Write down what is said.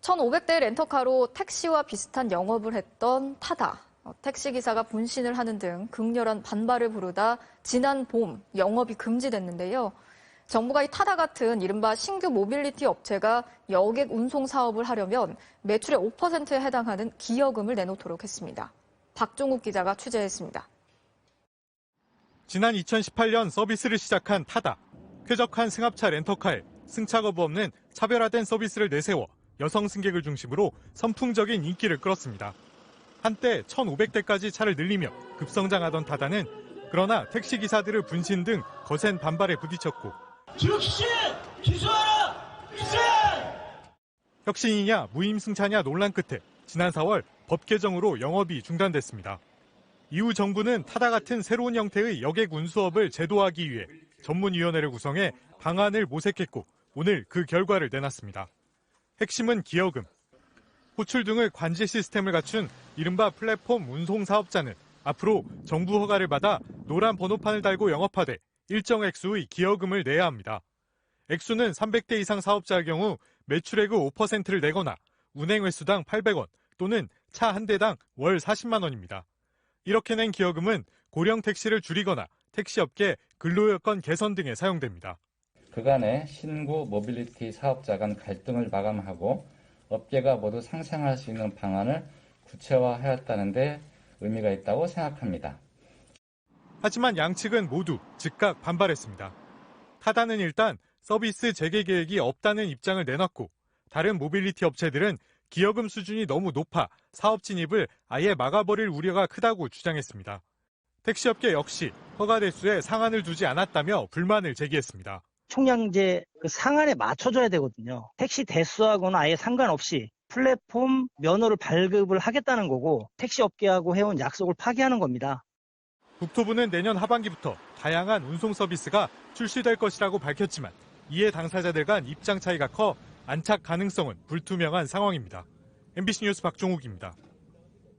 1,500대 렌터카로 택시와 비슷한 영업을 했던 타다. 택시기사가 분신을 하는 등 극렬한 반발을 부르다 지난 봄 영업이 금지됐는데요. 정부가 이 타다 같은 이른바 신규 모빌리티 업체가 여객 운송 사업을 하려면 매출의 5%에 해당하는 기여금을 내놓도록 했습니다. 박종욱 기자가 취재했습니다. 지난 2018년 서비스를 시작한 타다. 쾌적한 승합차 렌터카에 승차 거부 없는 차별화된 서비스를 내세워 여성 승객을 중심으로 선풍적인 인기를 끌었습니다. 한때 1,500대까지 차를 늘리며 급성장하던 타다는 그러나 택시기사들의 분신 등 거센 반발에 부딪혔고 즉시 기소하라! 기소! 혁신이냐 무임승차냐 논란 끝에 지난 4월 법 개정으로 영업이 중단됐습니다. 이후 정부는 타다 같은 새로운 형태의 여객 운수업을 제도화하기 위해 전문위원회를 구성해 방안을 모색했고 오늘 그 결과를 내놨습니다. 핵심은 기여금. 호출 등의 관제 시스템을 갖춘 이른바 플랫폼 운송 사업자는 앞으로 정부 허가를 받아 노란 번호판을 달고 영업하되 일정 액수의 기여금을 내야 합니다. 액수는 300대 이상 사업자의 경우 매출액의 5%를 내거나 운행 횟수당 800원 또는 차 한 대당 월 40만 원입니다. 이렇게 낸 기여금은 고령 택시를 줄이거나 택시업계 근로여건 개선 등에 사용됩니다. 그간의 신구 모빌리티 사업자 간 갈등을 마감하고 업계가 모두 상생할 수 있는 방안을 구체화하였다는 데 의미가 있다고 생각합니다. 하지만 양측은 모두 즉각 반발했습니다. 타다는 일단 서비스 재개 계획이 없다는 입장을 내놨고 다른 모빌리티 업체들은 기여금 수준이 너무 높아 사업 진입을 아예 막아버릴 우려가 크다고 주장했습니다. 택시업계 역시 허가 대수에 상한을 두지 않았다며 불만을 제기했습니다. 총량제 상한에 맞춰줘야 되거든요. 택시 대수하고는 아예 상관없이 플랫폼 면허를 발급을 하겠다는 거고 택시업계하고 해온 약속을 파기하는 겁니다. 국토부는 내년 하반기부터 다양한 운송 서비스가 출시될 것이라고 밝혔지만 이에 당사자들 간 입장 차이가 커 안착 가능성은 불투명한 상황입니다. MBC 뉴스 박종욱입니다.